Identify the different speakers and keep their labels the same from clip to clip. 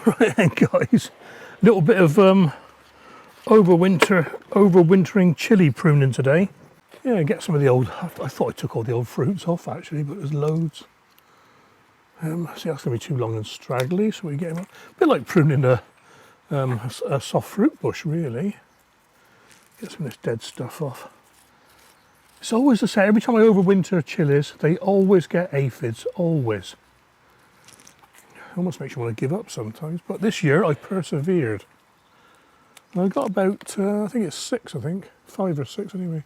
Speaker 1: Right then, guys, a little bit of overwintering chilli pruning today. Yeah, get some of the old, I thought I took all the old fruits off actually, but there's loads. See, that's going to be too long and straggly, so we get them a bit like pruning a soft fruit bush, really. Get some of this dead stuff off. It's always the same. Every time I overwinter chilies, they always get aphids, always. Almost makes you want to give up sometimes, but this year I persevered. And I got about, I think it's 6, 5 or 6 anyway.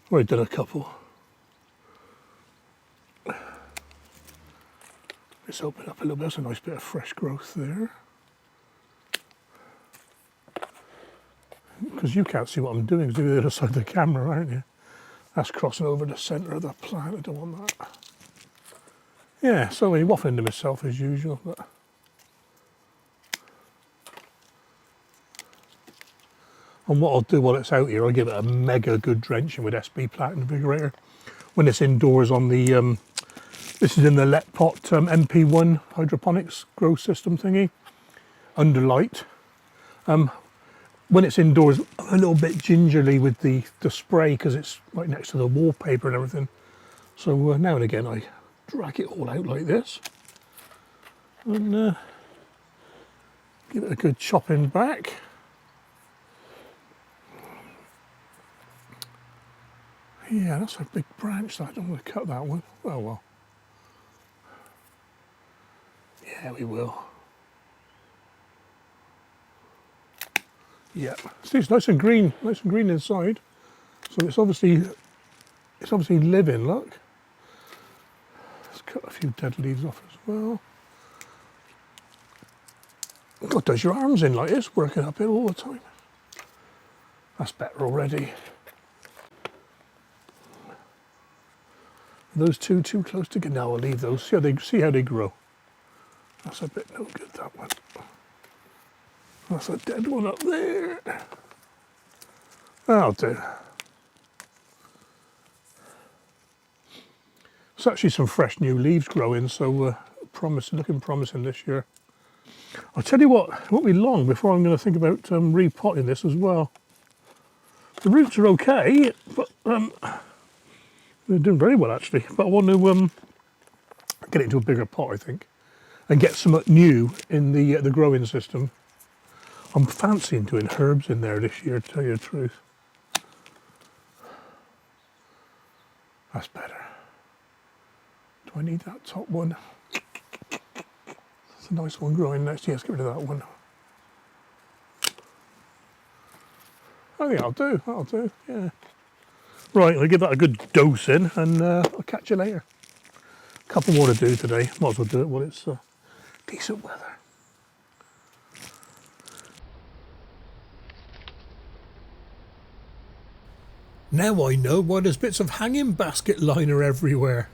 Speaker 1: Well, I've done a couple. Let's open up a little bit. That's a nice bit of fresh growth there. Because you can't see what I'm doing, because you're the other side of the camera, aren't you? That's crossing over the centre of the plant. I don't want that. Yeah, so I'm waffling to myself as usual. But and what I'll do while it's out here, I'll give it a mega good drenching with SB Plant Invigorator. When it's indoors on the, this is in the Letpot MP1 hydroponics grow system thingy, under light. When it's indoors, I'm a little bit gingerly with the spray because it's right next to the wallpaper and everything. So now and again I drag it all out like this and give it a good chopping back. Yeah, that's a big branch. I don't want to cut that one. Oh well. Yeah, we will. Yeah, see, it's nice and green inside. So it's obviously living. Look. Let's cut a few dead leaves off as well. God, does your arms in like this, working up it all the time. That's better already. Those two too close together. Now I'll leave those. See how they grow. That's a bit no good, that one. That's a dead one up there. That'll do. It's actually some fresh new leaves growing, so looking promising this year. I'll tell you what, it won't be long before I'm going to think about repotting this as well. The roots are okay, but they're doing very well actually. But I want to get it into a bigger pot, I think, and get some new in the growing system. I'm fancying doing herbs in there this year, to tell you the truth. That's better. Do I need that top one? That's a nice one growing next. Yes, get rid of that one. I think that'll do, yeah. Right, I'll give that a good dose in and I'll catch you later. A couple more to do today. Might as well do it while it's decent weather. Now I know why there's bits of hanging basket liner everywhere.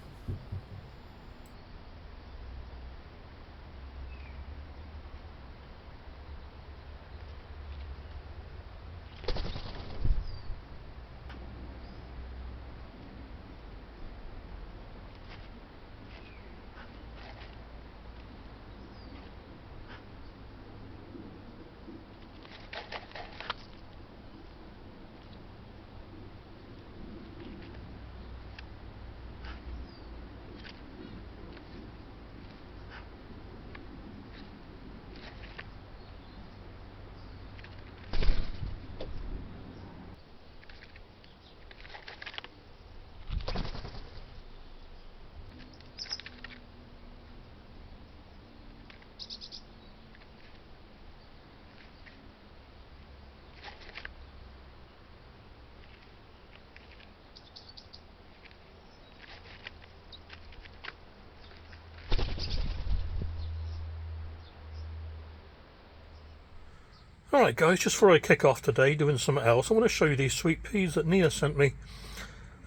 Speaker 1: Alright guys, just before I kick off today doing something else, I want to show you these sweet peas that Nia sent me.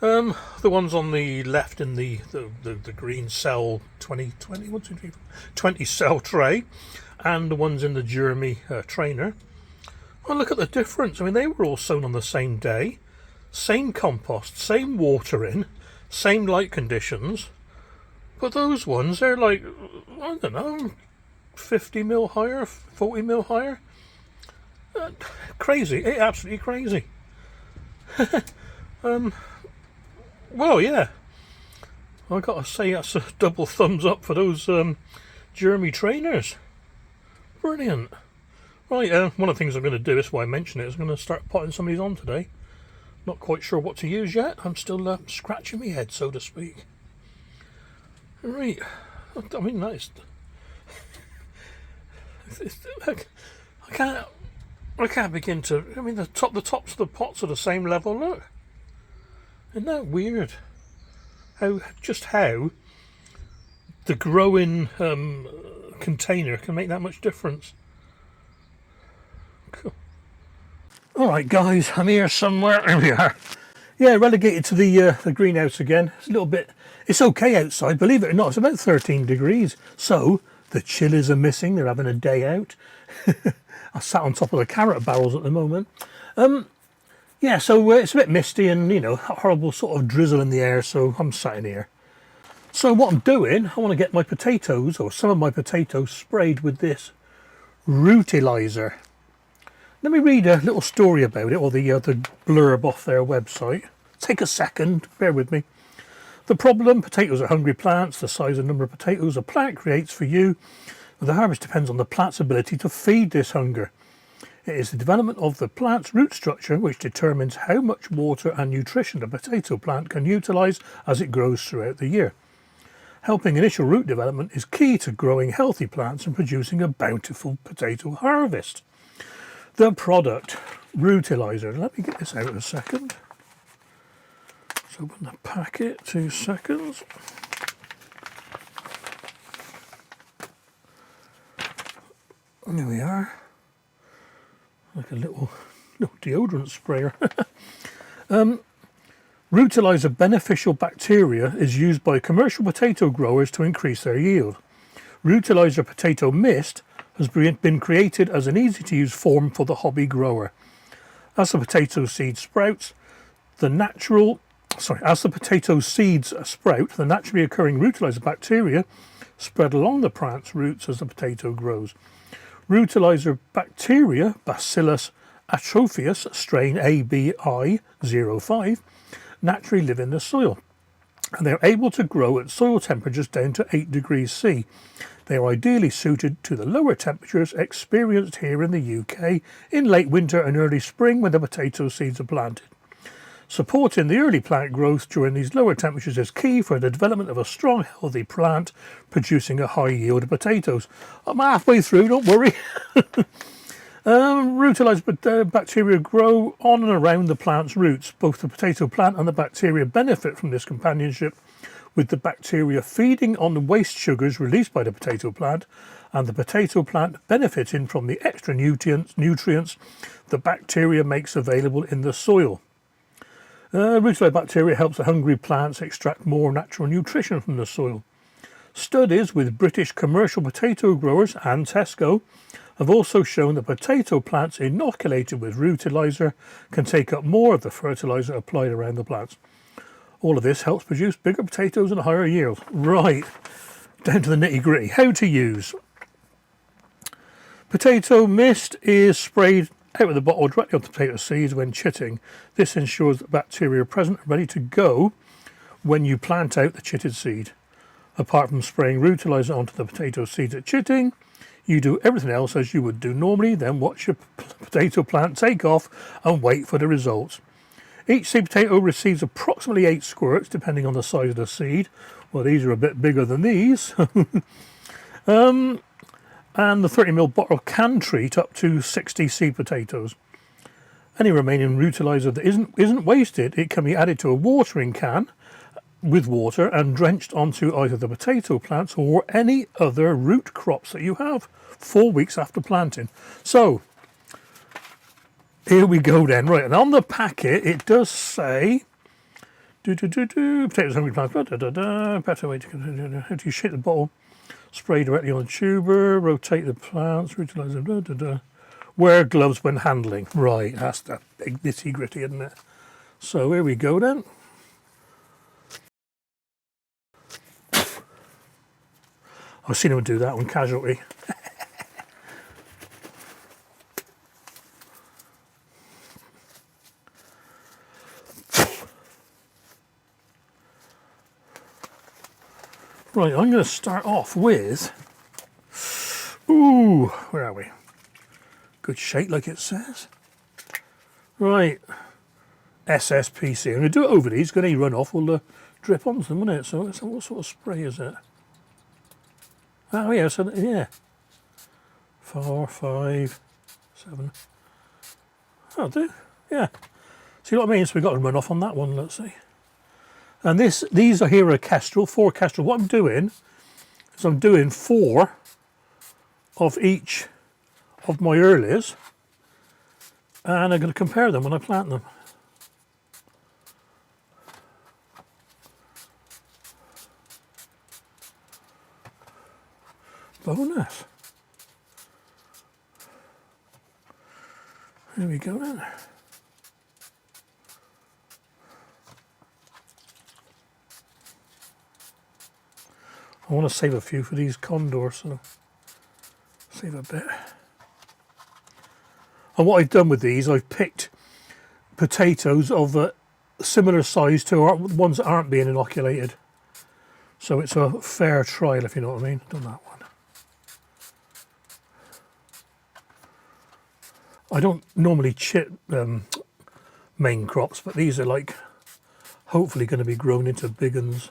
Speaker 1: The ones on the left in the green cell 20 cell tray, and the ones in the Germie trainer. Well, look at the difference. I mean, they were all sown on the same day, same compost, same watering, same light conditions, but those ones, they're like, I don't know, 50 mil higher, 40 mil higher. Crazy, absolutely crazy. Well, yeah, I gotta say that's a double thumbs up for those Germie trainers. Brilliant. Right, one of the things I'm going to do, is why I mention it, is I'm going to start potting some of these on today. Not quite sure what to use yet. I'm still scratching my head, so to speak. Right, I mean, that's... I can't begin to... I mean, the tops of the pots are the same level, look. Isn't that weird? Just how the growing container can make that much difference. Cool. Alright guys, I'm here somewhere. Here we are. Yeah, relegated to the greenhouse again. It's a little bit... It's okay outside, believe it or not. It's about 13 degrees. So, the chillies are missing. They're having a day out. I sat on top of the carrot barrels at the moment. Yeah, so it's a bit misty and, you know, horrible sort of drizzle in the air, so I'm sat in here. So what I'm doing, I want to get my potatoes, or some of my potatoes, sprayed with this Rootiliser. Let me read a little story about it, or the blurb off their website. Take a second, bear with me. The problem: potatoes are hungry plants. The size and number of potatoes a plant creates for you, the harvest depends on the plant's ability to feed this hunger. It is the development of the plant's root structure which determines how much water and nutrition a potato plant can utilise as it grows throughout the year. Helping initial root development is key to growing healthy plants and producing a bountiful potato harvest. The product, Rootiliser. Let me get this out in a second. Let's open the packet, 2 seconds. There we are. Like a little deodorant sprayer. Rootiliser beneficial bacteria is used by commercial potato growers to increase their yield. Rootiliser potato mist has been created as an easy-to-use form for the hobby grower. As the potato seed sprouts, the potato seeds sprout, the naturally occurring Rootiliser bacteria spread along the plant's roots as the potato grows. Rootiliser bacteria, Bacillus atrophius, strain ABI05, naturally live in the soil, and they're able to grow at soil temperatures down to 8 degrees C. They are ideally suited to the lower temperatures experienced here in the UK in late winter and early spring when the potato seeds are planted. Supporting the early plant growth during these lower temperatures is key for the development of a strong, healthy plant producing a high yield of potatoes. I'm halfway through, don't worry. Rootiliser bacteria grow on and around the plant's roots. Both the potato plant and the bacteria benefit from this companionship, with the bacteria feeding on the waste sugars released by the potato plant, and the potato plant benefiting from the extra nutrients the bacteria makes available in the soil. Rootiliser bacteria helps the hungry plants extract more natural nutrition from the soil. Studies with British commercial potato growers and Tesco have also shown that potato plants inoculated with Rootiliser can take up more of the fertiliser applied around the plants. All of this helps produce bigger potatoes and a higher yield. Right, down to the nitty-gritty. How to use. Potato mist is sprayed out of the bottle directly onto potato seeds when chitting. This ensures that bacteria are present and ready to go when you plant out the chitted seed. Apart from spraying Rootiliser onto the potato seeds at chitting, you do everything else as you would do normally, then watch your potato plant take off and wait for the results. Each seed potato receives approximately 8 squirts depending on the size of the seed. Well, these are a bit bigger than these. And the 30ml bottle can treat up to 60 seed potatoes. Any remaining Rootiliser that isn't wasted, it can be added to a watering can with water and drenched onto either the potato plants or any other root crops that you have 4 weeks after planting. So, here we go then. Right, and on the packet it does say potatoes hungry plants, better way to continue. How do you shake the bottle? Spray directly on the tuber, rotate the plants, Rootiliser, wear gloves when handling. Right, that's the big nitty gritty, isn't it? So here we go then. I've seen him do that on Casualty. Right, I'm going to start off with, ooh, where are we? Good shake like it says. Right, SSPC. I'm going to do it over these, because any runoff will drip onto them, won't it? So what sort of spray is it? Oh yeah, so yeah. 4, 5, 7. That'll do, yeah. See what I mean? So we've got to run off on that one, let's see. And these are here are Kestrel, 4 Kestrel. What I'm doing is I'm doing 4 of each of my earlies, and I'm going to compare them when I plant them. Bonus. There we go then. I want to save a few for these condors, so save a bit. And what I've done with these, I've picked potatoes of a similar size to ones that aren't being inoculated. So it's a fair trial, if you know what I mean. Done that one. I don't normally chip main crops, but these are like hopefully going to be grown into big ones.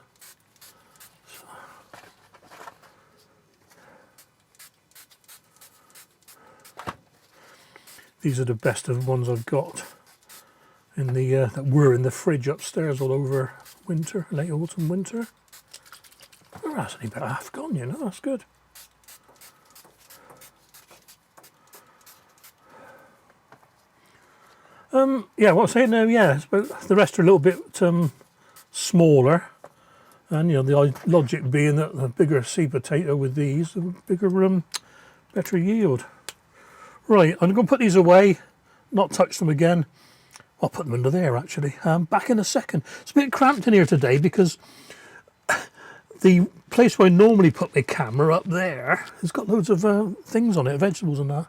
Speaker 1: These are the best of the ones I've got in the that were in the fridge upstairs all over winter, late autumn, winter. Oh, that's only about half gone, you know. That's good. Yeah, what I'm saying now, yeah, but the rest are a little bit smaller, and you know the logic being that the bigger seed potato with these, the bigger better yield. Right, I'm going to put these away, not touch them again. I'll put them under there actually. Back in a second. It's a bit cramped in here today because the place where I normally put my camera up there has got loads of things on it, vegetables and that.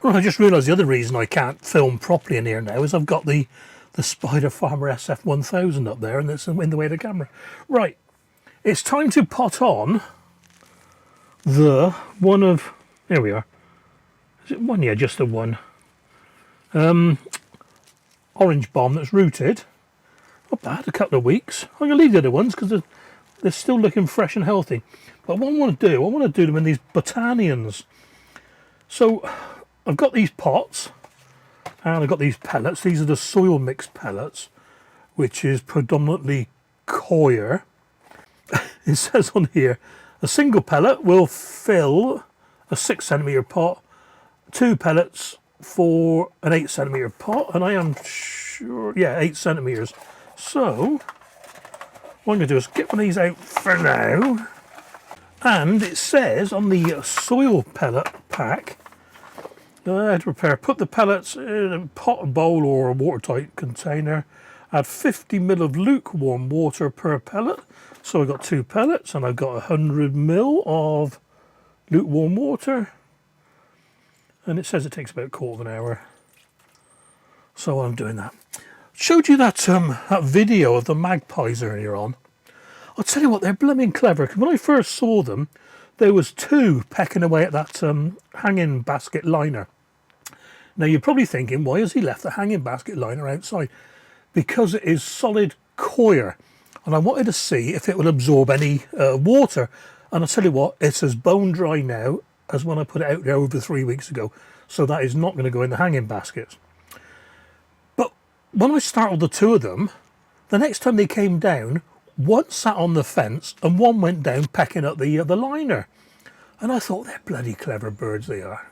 Speaker 1: Well, I just realised the other reason I can't film properly in here now is I've got the Spider Farmer SF1000 up there and it's in the way of the camera. Right, it's time to pot on the one of, here we are. Is it one? Yeah, just the one. Orange Balm that's rooted. Not bad, a couple of weeks. I'm going to leave the other ones because they're still looking fresh and healthy. But what I want to do them in these Botanians. So I've got these pots and I've got these pellets. These are the soil mix pellets, which is predominantly coir. It says on here, a single pellet will fill a 6 centimetre pot, 2 pellets for an 8 centimetre pot, and I am sure, yeah, 8 centimetres. So what I'm going to do is get one of these out for now. And it says on the soil pellet pack, to prepare, put the pellets in a pot, a bowl or a watertight container, add 50 ml of lukewarm water per pellet. So I've got 2 pellets and I've got 100 ml of lukewarm water. And it says it takes about a quarter of an hour. So I'm doing that. Showed you that that video of the magpies earlier on. I'll tell you what, they're blooming clever. Because when I first saw them, there was 2 pecking away at that hanging basket liner. Now you're probably thinking, why has he left the hanging basket liner outside? Because it is solid coir. And I wanted to see if it would absorb any water. And I'll tell you what, it's as bone dry now as when I put it out there over 3 weeks ago. So that is not going to go in the hanging baskets. But when I startled the 2 of them, the next time they came down, one sat on the fence and one went down pecking up the liner. And I thought, they're bloody clever birds they are.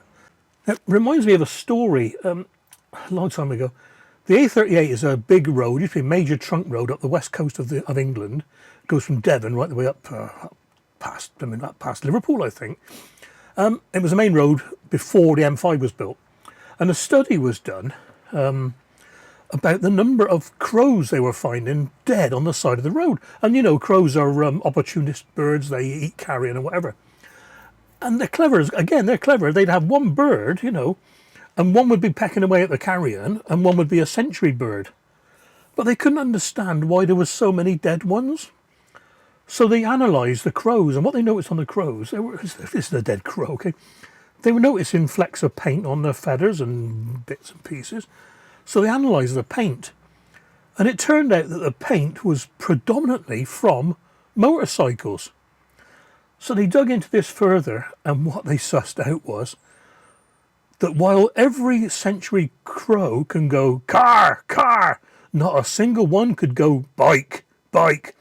Speaker 1: It reminds me of a story a long time ago. The A38 is a big road, used to be a major trunk road up the west coast of England. It goes from Devon right the way up past Liverpool, I think. It was a main road before the M5 was built. And a study was done about the number of crows they were finding dead on the side of the road. And you know, crows are opportunist birds, they eat carrion and whatever. And they're clever, again, they're clever. They'd have one bird, you know, and one would be pecking away at the carrion and one would be a sentry bird. But they couldn't understand why there was so many dead ones. So they analysed the crows, and what they noticed on the crows, this is a dead crow, okay? They were noticing flecks of paint on their feathers and bits and pieces. So they analysed the paint, and it turned out that the paint was predominantly from motorcycles. So they dug into this further, and what they sussed out was that while every century crow can go car, car, not a single one could go bike, bike.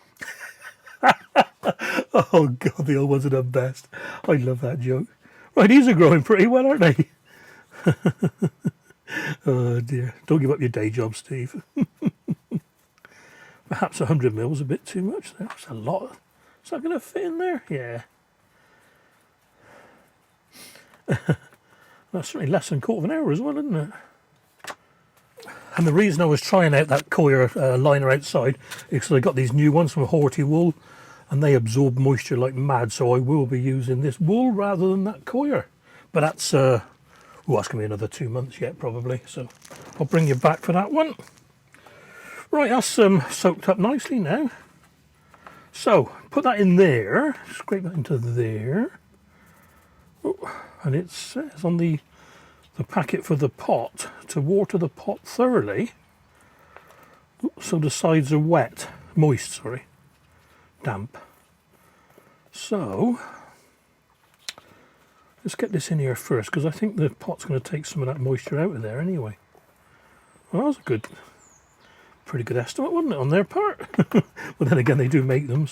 Speaker 1: Oh God, the old ones are the best. I love that joke. Right, these are growing pretty well, aren't they? Oh dear, don't give up your day job, Steve. Perhaps 100 mils a bit too much. That's a lot. Is that going to fit in there? Yeah. That's certainly less than a quarter of an hour as well, isn't it? And the reason I was trying out that coir liner outside is because I got these new ones from Horty Wool, and they absorb moisture like mad, so I will be using this wool rather than that coir. But that's that's going to be another 2 months yet probably, so I'll bring you back for that one. Right, that's soaked up nicely now. So put that in there, scrape that into there. Oh, and it says on the packet for the pot to water the pot thoroughly so the sides are wet, moist, sorry, damp. So let's get this in here first, because I think the pot's going to take some of that moisture out of there anyway. Well, that was a pretty good estimate, wasn't it, on their part? But then again, they do make them.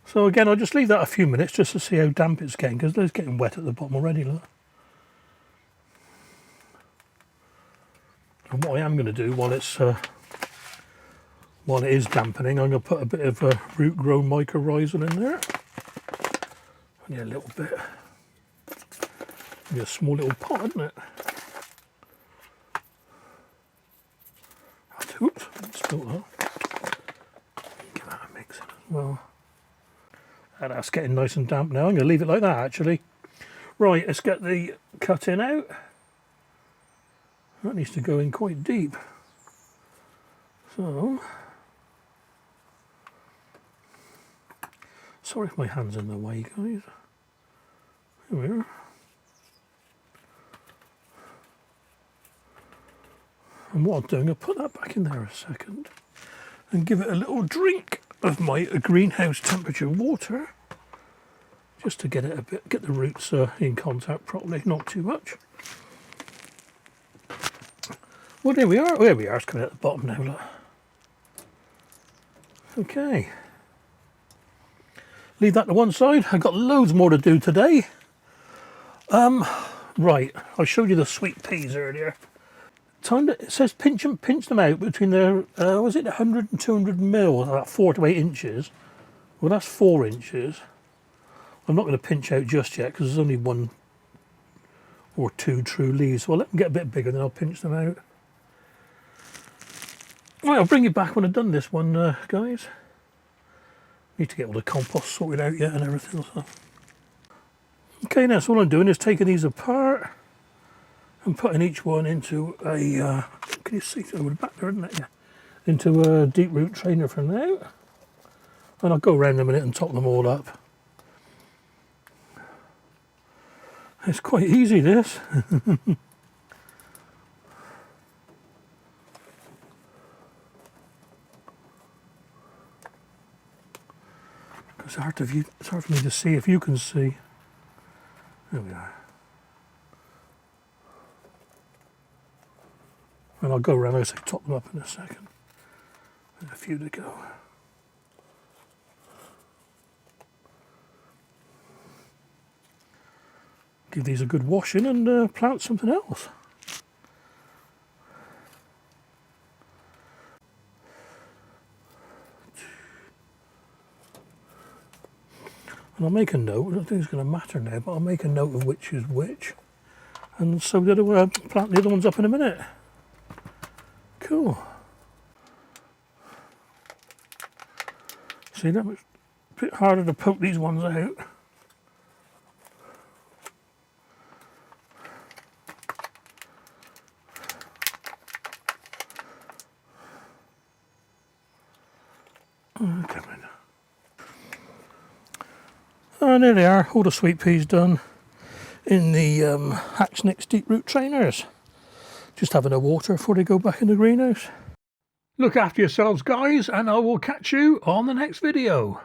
Speaker 1: So again, I'll just leave that a few minutes just to see how damp it's getting, because it's getting wet at the bottom already, look. And what I am going to do while it is dampening, I'm going to put a bit of root grown mycorrhizal in there. Only a little bit. Only a small little pot, isn't it? Oops, spilled that. Give that a mix in as well. And that's getting nice and damp now. I'm going to leave it like that actually. Right, let's get the cutting out. That needs to go in quite deep. So, sorry if my hand's in the way, guys. Here we are. And what I'm doing, I'll put that back in there a second and give it a little drink of my greenhouse temperature water, just to get it a bit, get the roots in contact properly, not too much. Well, there we are. There we are. It's coming at the bottom now. Look. Okay. Leave that to one side. I've got loads more to do today. Right. I showed you the sweet peas earlier. It says pinch them out between the was it 100 and 200 mil, about 4 to 8 inches. Well, that's 4 inches. I'm not going to pinch out just yet because there's only 1 or 2 true leaves. So I'll let them get a bit bigger, then I'll pinch them out. Right, I'll bring you back when I've done this one, guys. Need to get all the compost sorted out yet and everything. So. Okay, now so all I'm doing is taking these apart and putting each one into a, can you see over the back there, isn't it? Yeah. Into a deep root trainer for now. And I'll go around in a minute and top them all up. It's quite easy, this. It's hard for me to see if you can see. There we are. And I'll go around, as I top them up in a second. There's a few to go. Give these a good washing and plant something else. And I'll make a note, I don't think it's going to matter now, but I'll make a note of which is which. And so the other one, I'll plant the other ones up in a minute. Cool. See, that was a bit harder to poke these ones out. Come in. And there they are, all the sweet peas done in the Hacksnicks deep root trainers. Just having a water before they go back in the greenhouse. Look after yourselves, guys, and I will catch you on the next video.